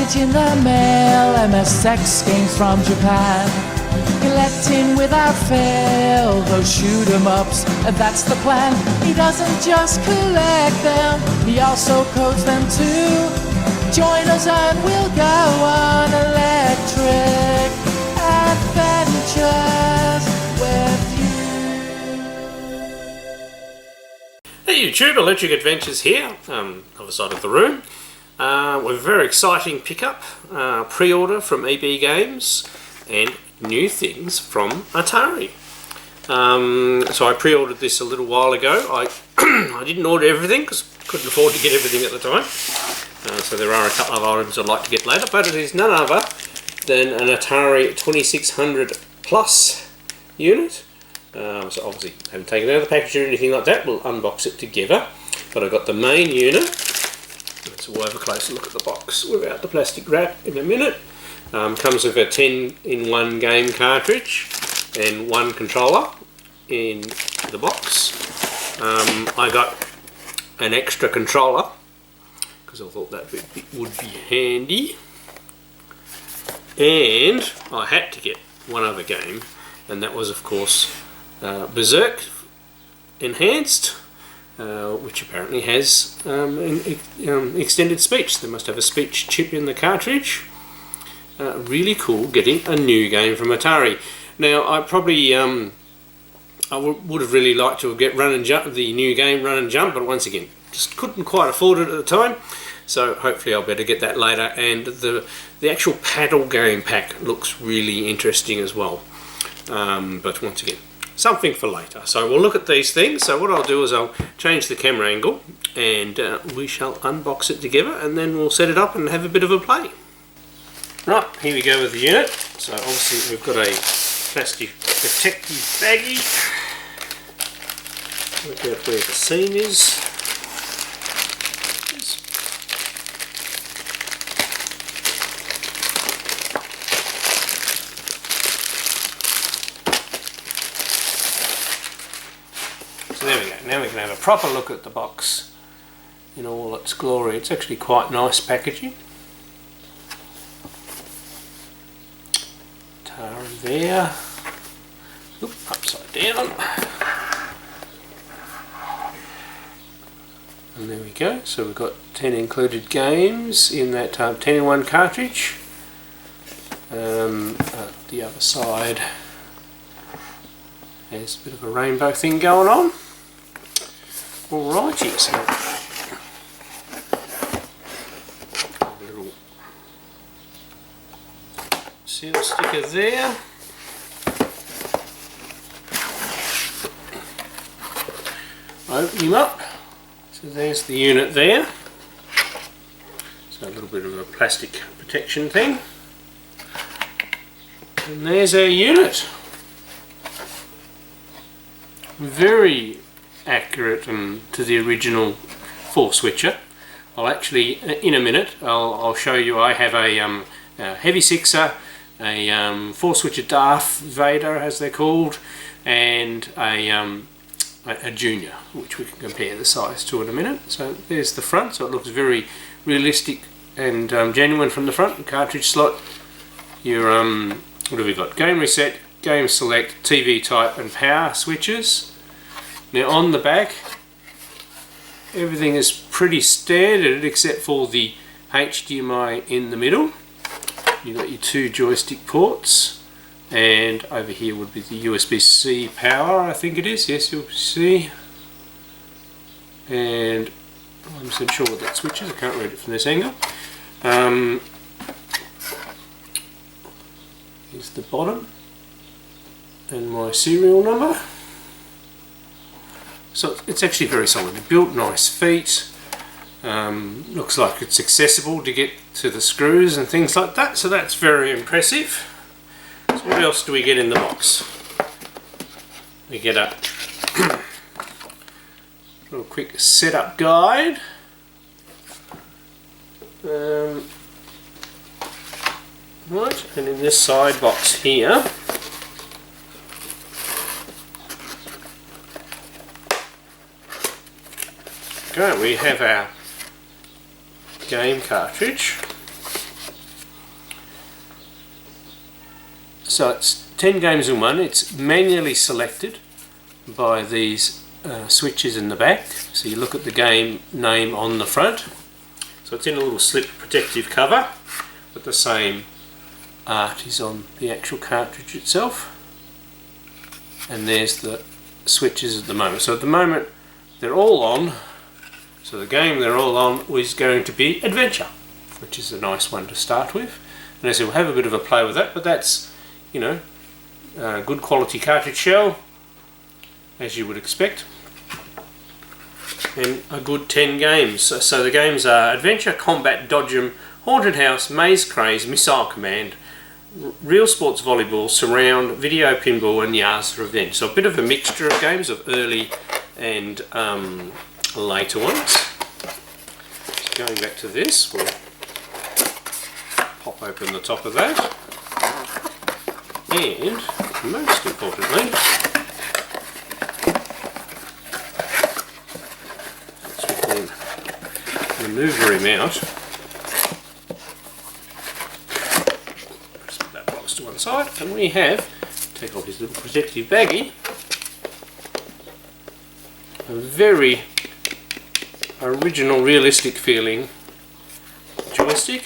package in the mail, MSX games from Japan. Collecting without fail those shoot 'em ups, and that's the plan. He doesn't just collect them, he also codes them too. Join us and we'll go on electric adventures with you. Hey YouTube, Electric Adventures here, other side of the room. With a very exciting pickup, pre-order from EB Games, and new things from Atari. So I pre-ordered this a little while ago. I didn't order everything because I couldn't afford to get everything at the time. So there are a couple of items I'd like to get later, but it is none other than an Atari 2600 Plus unit. So obviously I haven't taken it out of the package or anything like that. We'll unbox it together. But I've got the main unit. Let's have a closer look at the box without the plastic wrap in a minute. Comes with a 10-in-1 game cartridge and one controller in the box. I got an extra controller because I thought that would be handy, and I had to get one other game, and that was of course Berzerk Enhanced, which apparently has extended speech. They must have a speech chip in the cartridge. Really cool getting a new game from Atari. Now I probably I would have really liked to get Run and Jump, the new game Run and Jump, but once again just couldn't quite afford it at the time. So hopefully I'll better get that later. And the actual paddle game pack looks really interesting as well. But once again, something for later. So we'll look at these things. So what I'll do is I'll change the camera angle and we shall unbox it together, and then we'll set it up and have a bit of a play. Right, here we go with the unit. So obviously we've got a plastic protective baggie. Work out where the seam is. So there we go. Now we can have a proper look at the box in all its glory. It's actually quite nice packaging. Atari there. Oop, upside down. And there we go. So we've got 10 included games in that 10-in-1 cartridge. The other side has a bit of a rainbow thing going on. Alrighty, so a little seal sticker there. Open him up. So there's the unit there. So a little bit of a plastic protection thing. And there's our unit. Very accurate to the original 4-switcher. I'll actually, in a minute, I'll show you. I have a heavy 6er, a 4-switcher Darth Vader as they're called, and a Junior, which we can compare the size to in a minute. So there's the front, so it looks very realistic and genuine from the front. The cartridge slot, your what have we got? Game reset, game select, TV type and power switches. Now on the back, everything is pretty standard except for the HDMI in the middle. You've got your 2 joystick ports, and over here would be the USB-C power, I think it is. Yes, USB-C. And I'm not so sure what that switch is. I can't read it from this angle. Here's the bottom and my serial number. So it's actually very solidly built, nice feet. Looks like it's accessible to get to the screws and things like that, so that's very impressive. So what else do we get in the box? We get a little quick setup guide. Right, and in this side box here, okay, we have our game cartridge. So it's 10 games in one. It's manually selected by these switches in the back. So you look at the game name on the front. So it's in a little slip protective cover, but the same art is on the actual cartridge itself. And there's the switches at the moment. So at the moment they're all on. So the game they're all on is going to be Adventure, which is a nice one to start with. And I said we'll have a bit of a play with that, but that's, you know, a good quality cartridge shell, as you would expect, and a good 10 games. So the games are Adventure, Combat, Dodgem, Haunted House, Maze Craze, Missile Command, Real Sports Volleyball, Surround, Video Pinball, and Yars Revenge. So a bit of a mixture of games of early and later ones. So going back to this, we'll pop open the top of that, and most importantly, so we can manoeuvre him out. Just put that box to one side, and we have, take off his little protective baggie, a very original, realistic feeling joystick,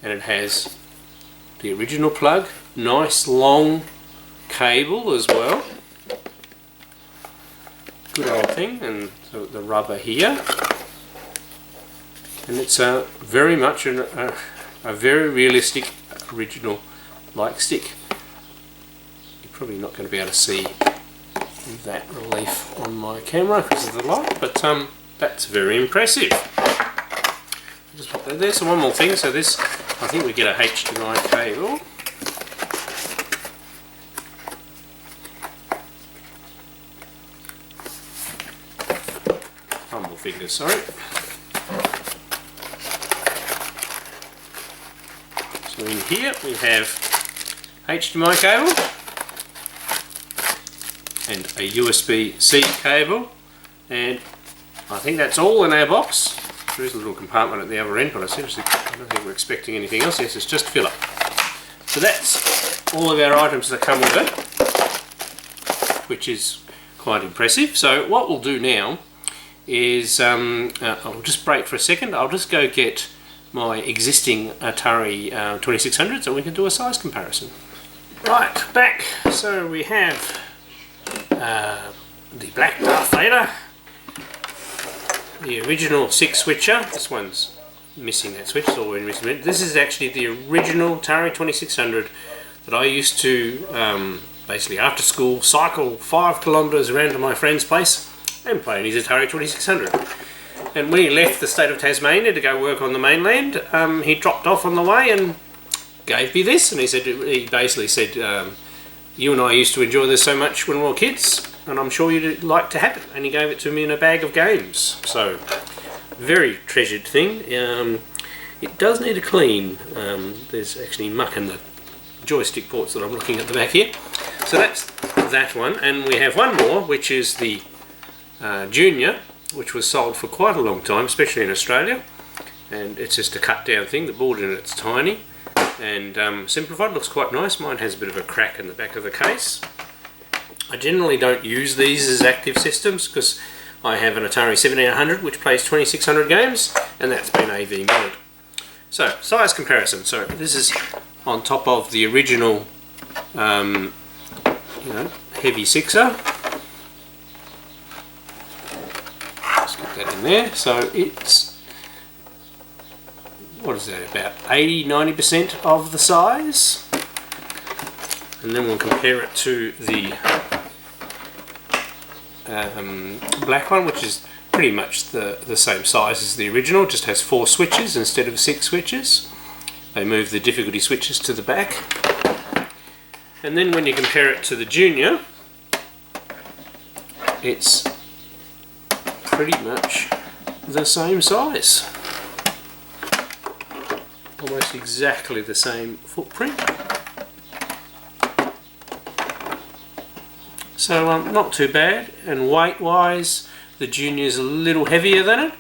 and it has the original plug, nice long cable as well, good old thing, and the rubber here, and it's very much a very realistic original like stick. You're probably not going to be able to see that relief on my camera because of the light, but that's very impressive. Just pop that there. So one more thing, so this, I think we get a HDMI cable. Humble fingers, sorry. So in here we have HDMI cable and a USB-C cable, and I think that's all in our box. There is a little compartment at the other end, but I don't think we're expecting anything else. Yes, it's just filler. So that's all of our items that come with it, which is quite impressive. So what we'll do now is, I'll just break for a second. I'll just go get my existing Atari 2600 so we can do a size comparison. Right, back. So we have the black Darth Vader, the original 6-switcher. This one's missing that switch, it's already missing it. This is actually the original Atari 2600 that I used to basically after school cycle 5 kilometres around to my friend's place and play on his Atari 2600. And when he left the state of Tasmania to go work on the mainland, he dropped off on the way and gave me this, and he basically said, you and I used to enjoy this so much when we were kids, and I'm sure you'd like to have it. And he gave it to me in a bag of games. So, very treasured thing. It does need a clean. There's actually muck in the joystick ports that I'm looking at the back here. So that's that one. And we have one more, which is the Junior, which was sold for quite a long time, especially in Australia. And it's just a cut down thing. The board in it's tiny and simplified. Looks quite nice. Mine has a bit of a crack in the back of the case. I generally don't use these as active systems because I have an Atari 7800 which plays 2600 games, and that's been AV modded. So, size comparison. So this is on top of the original heavy 6er. Let's get that in there. So it's, what is that, about 80-90% of the size. And then we'll compare it to the black one, which is pretty much the same size as the original, just has 4 switches instead of 6 switches. They move the difficulty switches to the back. And then when you compare it to the Junior, it's pretty much the same size. Almost exactly the same footprint. So not too bad, and weight wise the Junior is a little heavier than it.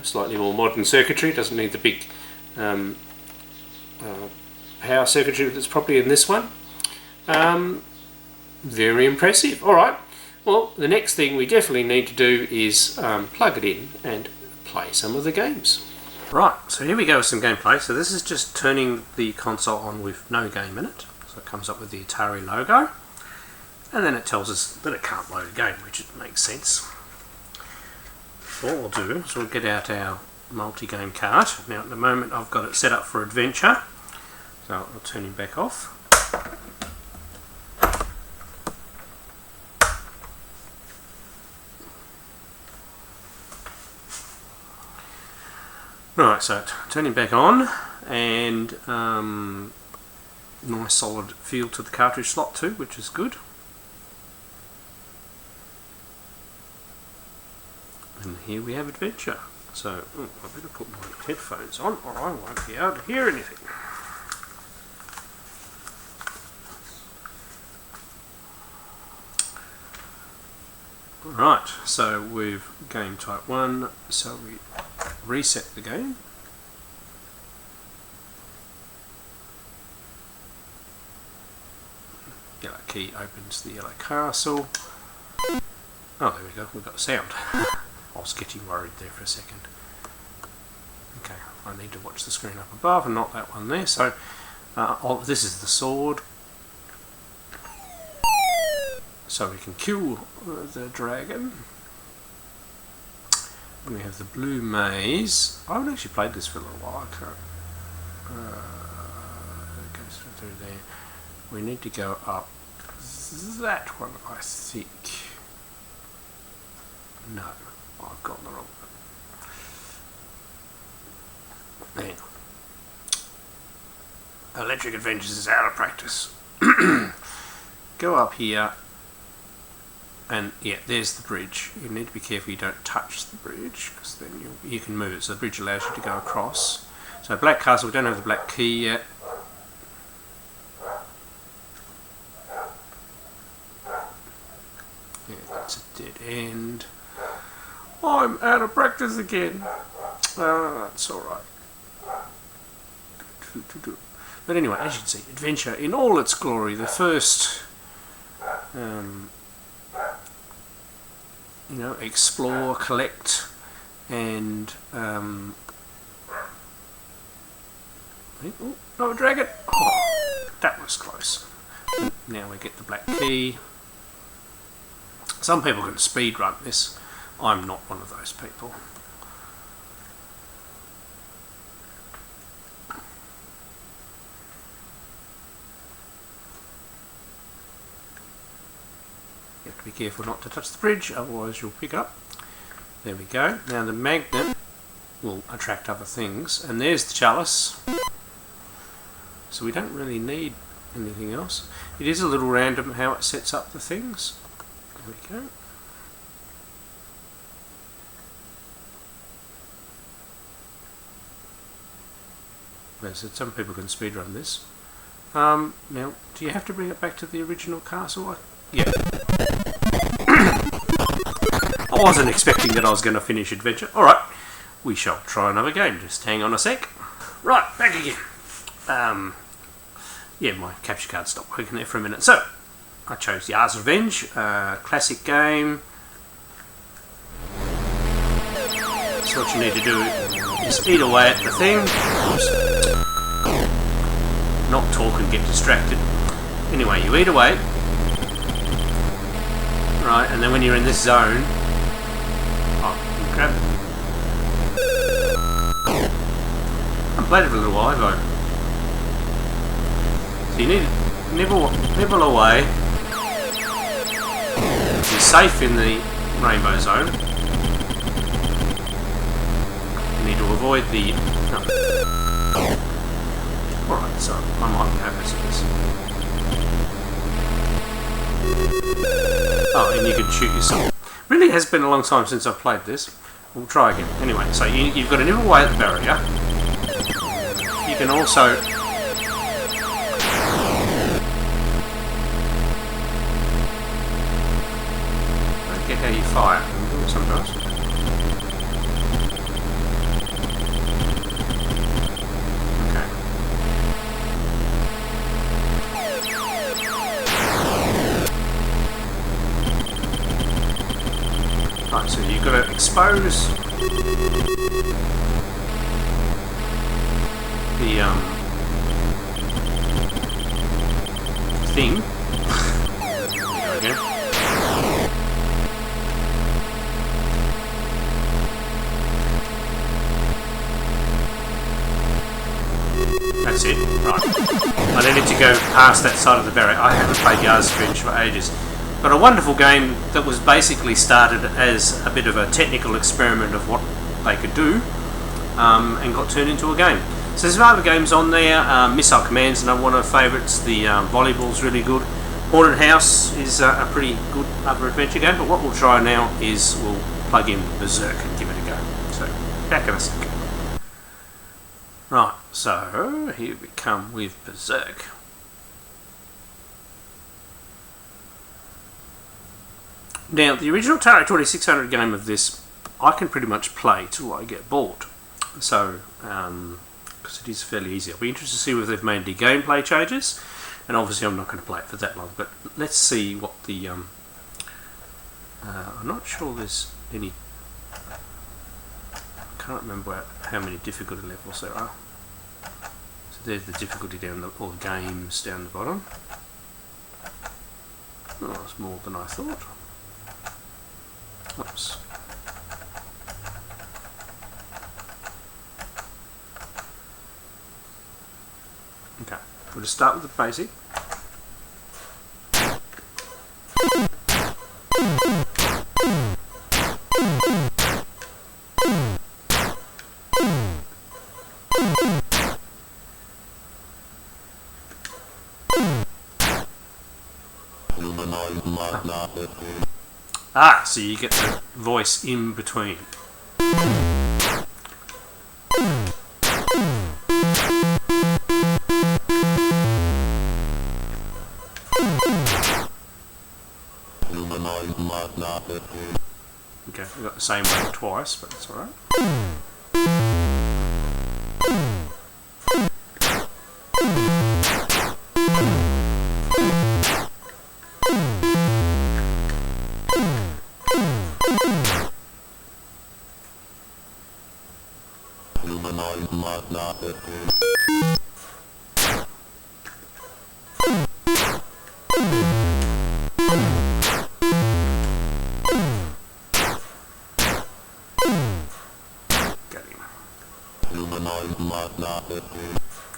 Slightly more modern circuitry, doesn't need the big power circuitry that's probably in this one. Very impressive. Alright, well the next thing we definitely need to do is plug it in and play some of the games. Right, so here we go with some gameplay. So this is just turning the console on with no game in it. So it comes up with the Atari logo. And then it tells us that it can't load a game, which makes sense. So what we'll do is we'll get out our multi-game card. Now at the moment I've got it set up for adventure. So I'll turn him back off. Right, so turn him back on, and nice solid feel to the cartridge slot too, which is good. And here we have adventure. So I better put my headphones on or I won't be able to hear anything. Right, so we've game type 1, so we reset the game. Yellow key opens the yellow castle. Oh, there we go, we've got sound. I was getting worried there for a second. Okay, I need to watch the screen up above and not that one there. So, this is the sword. So we can kill the dragon. And we have the blue maze. I haven't actually played this for a little while. It goes through there. We need to go up that one, I think. No, I've gotten the wrong one. Now, Electric Adventures is out of practice. Go up here. And yeah, there's the bridge. You need to be careful you don't touch the bridge, because then you can move it. So the bridge allows you to go across. So Black Castle, we don't have the black key yet. Yeah, that's a dead end. I'm out of practice again. That's alright. But anyway, as you can see, adventure in all its glory. The first explore, collect, and oh, no, a dragon! Oh, that was close. Now we get the black key. Some people can speed run this. I'm not one of those people. You have to be careful not to touch the bridge, otherwise you'll pick up. There we go. Now the magnet will attract other things, and there's the chalice. So we don't really need anything else. It is a little random how it sets up the things. There we go. As I said, some people can speedrun this. Now, do you have to bring it back to the original castle? Yeah. I wasn't expecting that I was going to finish adventure. Alright, we shall try another game. Just hang on a sec. Right, back again. Yeah, my capture card stopped working there for a minute. So, I chose Yars' Revenge, classic game. So what you need to do is eat away at the thing. Oops. Not talk and get distracted. Anyway, you eat away. Right, and then when you're in this zone, you grab it. I played it for a little while ago. So you need to nibble away. You're safe in the rainbow zone. You need to avoid the... Alright, so I might be happy with this. Oh, and you can shoot yourself. Really has been a long time since I've played this. We'll try again. Anyway, so you've got to nibble away at the barrier. You can also... I get how you fire. You can do it sometimes. Okay. Right, so you've got to expose the thing. There we go. That's it. Right. I then need to go past that side of the barrier. I haven't played Yard's Revenge for ages. But a wonderful game that was basically started as a bit of a technical experiment of what they could do, and got turned into a game. So there's some other games on there. Missile Command's another one of my favourites. The volleyball's really good. Haunted House is a pretty good other adventure game. But what we'll try now is we'll plug in Berzerk and give it a go. So back in a sec. Right, so here we come with Berzerk. Now, the original Atari 2600 game of this, I can pretty much play till I get bored. So, because it is fairly easy. I'll be interested to see whether they've made any gameplay changes. And obviously I'm not going to play it for that long. But let's see what the... I'm not sure there's any... I can't remember how many difficulty levels there are. So there's the difficulty down the, or the games down the bottom. Oh, that's more than I thought. Oops. Okay, we'll just start with the basic. Ah, so you get the voice in between. Okay, we've got the same one twice, but it's alright.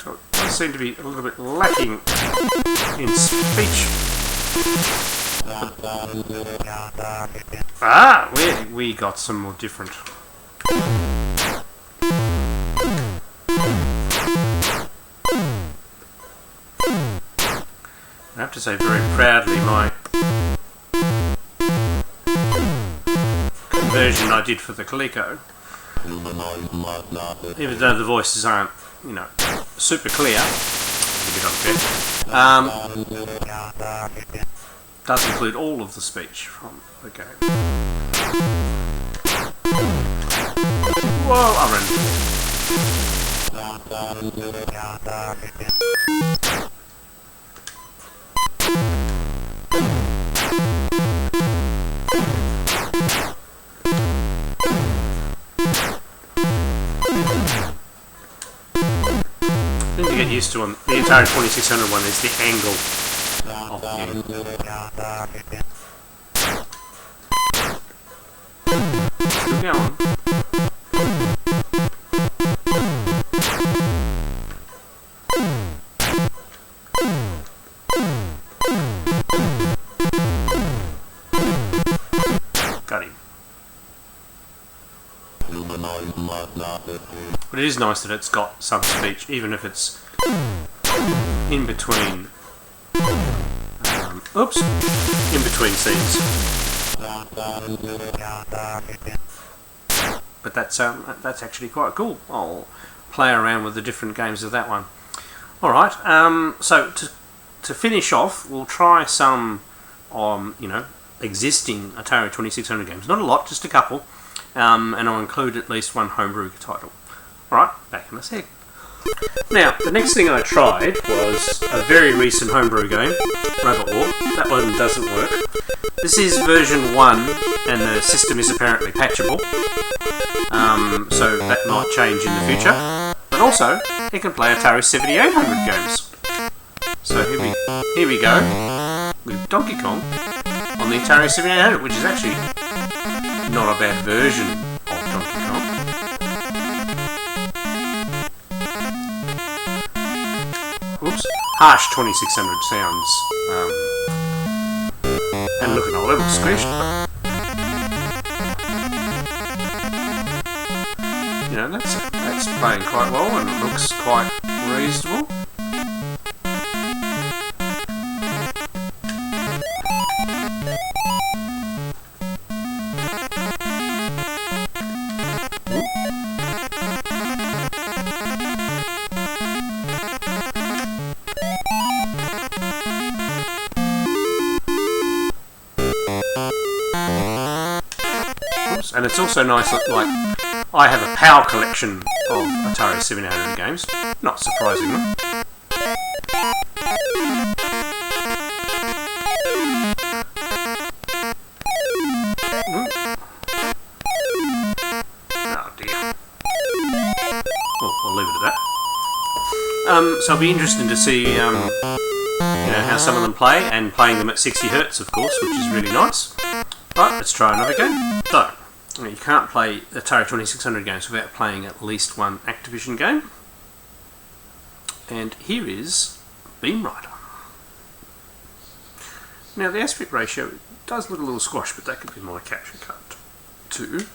So it does seem to be a little bit lacking in speech. Ah, we got some more different. I have to say very proudly my conversion I did for the Coleco. Even though the voices aren't, you know, super clear, a bit unfair, does include all of the speech from the game. Whoa, I ran. The thing to get used to on the Atari 2600 one is the angle of the Still going. Got him. But it is nice that it's got some speech, even if it's in between. Oops, in between scenes. But that's actually quite cool. I'll play around with the different games of that one. All right. So to finish off, we'll try some, you know, existing Atari 2600 games. Not a lot, just a couple. And I'll include at least one homebrew title. Alright, back in a sec. Now, the next thing I tried was a very recent homebrew game, Robot War. That one doesn't work. This is version 1, and the system is apparently patchable, so that might change in the future. But also, it can play Atari 7800 games. So here we go, with Donkey Kong on the Atari 7800, which is actually not a bad version of Donkey Kong. Whoops. Harsh 2600 sounds. And looking a little squished, but you know, that's playing quite well and it looks quite reasonable. And it's also nice that, like, I have a PAL collection of Atari 700 games, not surprisingly. Oh dear. Well, I'll leave it at that. So it'll be interesting to see you know, how some of them play, and playing them at 60 Hz, of course, which is really nice. Right, let's try another game. So, you can't play Atari 2600 games without playing at least one Activision game. And here is Beam Rider. Now the aspect ratio does look a little squashed, but that could be my capture card too.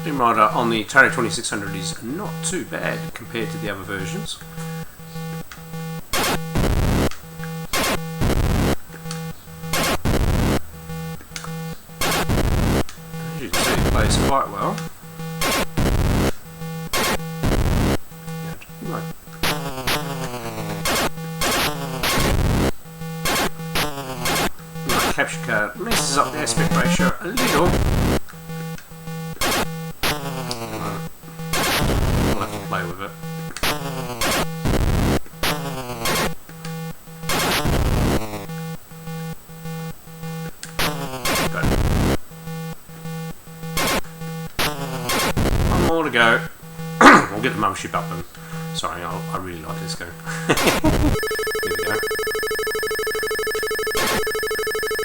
Beam Rider on the Atari 2600 is not too bad compared to the other versions. As you can see, it plays quite well. My capture card messes up the aspect ratio a little. I'll have to play with it. Got it. One more to go. We'll get the mothership up and... Sorry, I really like this game. Here we go.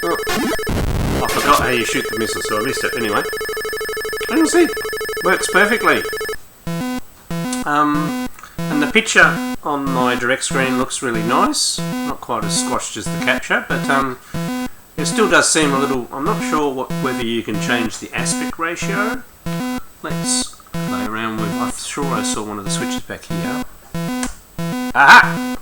Oh, I forgot how you shoot the missile, so I missed it anyway. And you'll see, works perfectly. And the picture on my direct screen looks really nice. Not quite as squashed as the capture, but it still does seem a little... I'm not sure whether you can change the aspect ratio. Let's play around with... I'm sure I saw one of the switches back here. Aha!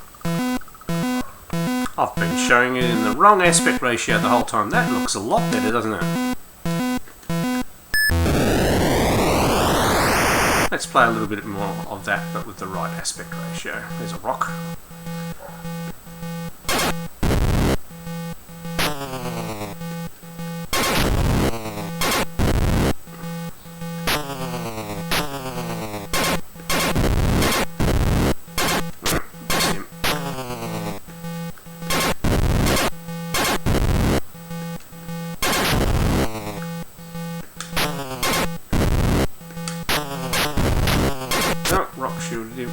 I've been showing it in the wrong aspect ratio the whole time. That looks a lot better, doesn't it? Let's play a little bit more of that, but with the right aspect ratio. There's a rock. Oh, rock shielded him.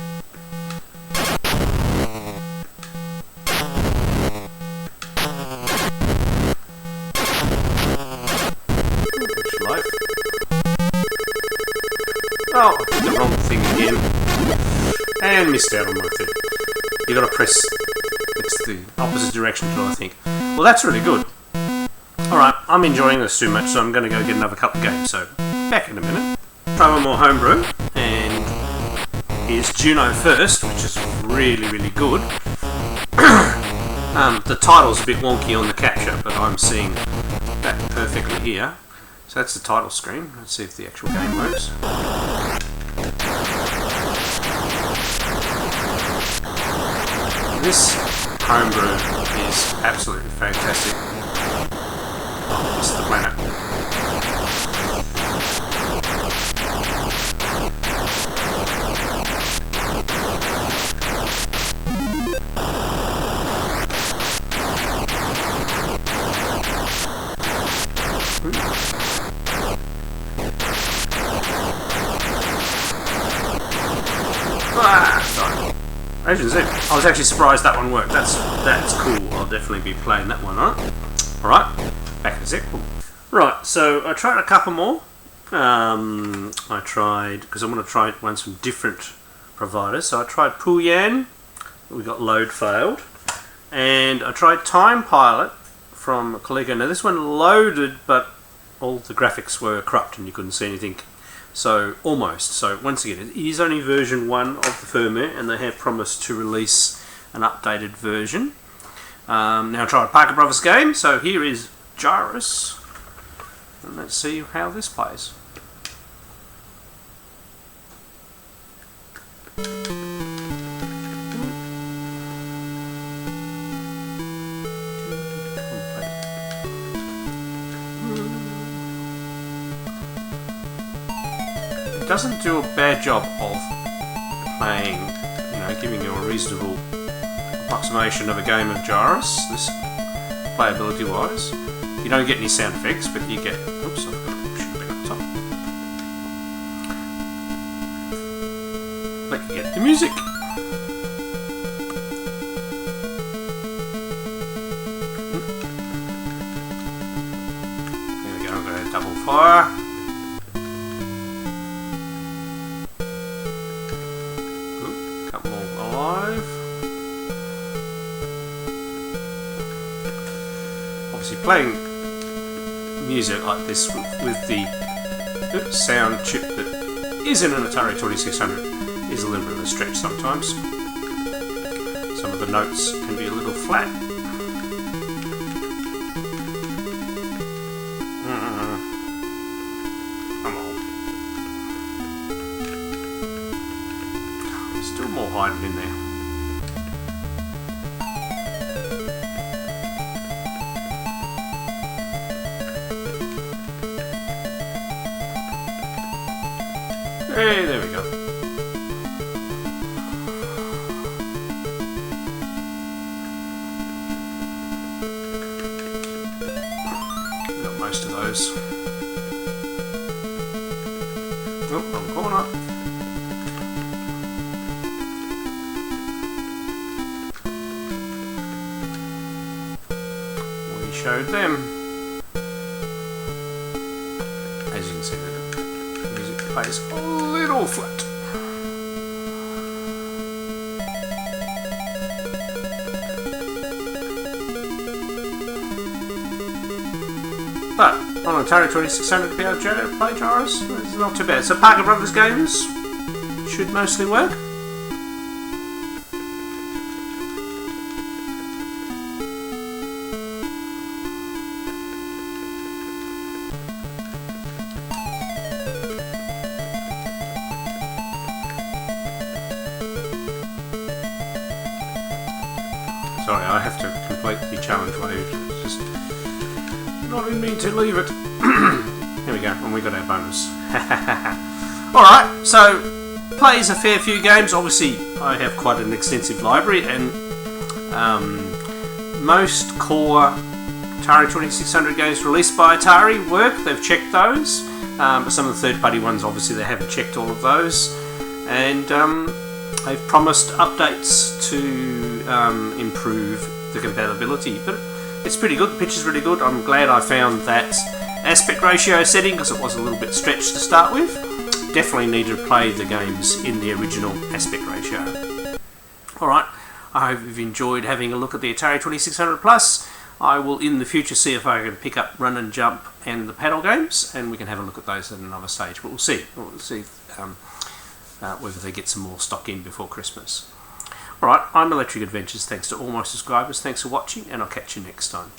Which life? Oh, I did the wrong thing again. And missed out on my thing. You gotta press... It's the opposite direction to, I think. Well, that's really good. Alright, I'm enjoying this too much, so I'm gonna go get another couple of games, so back in a minute. Try one more homebrew, and here's Juno First, which is really, really good. The title's a bit wonky on the capture, but I'm seeing that perfectly here. So that's the title screen. Let's see if the actual game works. This homebrew is absolutely fantastic. Oh, this is the planet. Sorry. As you can see, I was actually surprised that one worked. That's cool. I'll definitely be playing that one, Alright, back in a sec. Right, so I tried a couple more. I tried, because I'm going to try ones from different providers. So I tried Puyan, we got load failed. And I tried Time Pilot from Coleco. Now this one loaded, but all the graphics were corrupt and you couldn't see anything. So, almost. So, once again, it is only version 1 of the firmware, and they have promised to release an updated version. Now, I tried a Parker Brothers game, so here is Gyrus. And let's see how this plays. Doesn't do a bad job of playing, giving you a reasonable approximation of a game of Gyrus, this playability wise. You don't get any sound effects, but you get, oops, should have been up top. But you get the music. There we go, I'm going to double fire. Obviously playing music like this with the sound chip that is in an Atari 2600 is a little bit of a stretch sometimes. Some of the notes can be a little flat. Come on. There's still more hiding in there. Hey, there we go. Got most of those. Oh, wrong corner. We showed them. As you can see, the music plays a little flat. But on Atari 2600 to be able to play Gyrus, it's not too bad. So Parker Brothers games should mostly work. Sorry, I have to complete the challenge wave. It's just not in me to leave it. Here we go, and we got our bonus. Alright, so plays a fair few games. Obviously, I have quite an extensive library, and most core Atari 2600 games released by Atari work. They've checked those, but some of the third-party ones, obviously, they haven't checked all of those. And they've promised updates to improve the compatibility, but it's pretty good. The picture's really good. I'm glad I found that aspect ratio setting because it was a little bit stretched to start with. Definitely need to play the games in the original aspect ratio. Alright, I hope you've enjoyed having a look at the Atari 2600 Plus. I will in the future see if I can pick up Run and Jump and the paddle games, and we can have a look at those at another stage, but we'll see. We'll see whether they get some more stock in before Christmas. Alright, I'm Electric Adventures. Thanks to all my subscribers. Thanks for watching, and I'll catch you next time.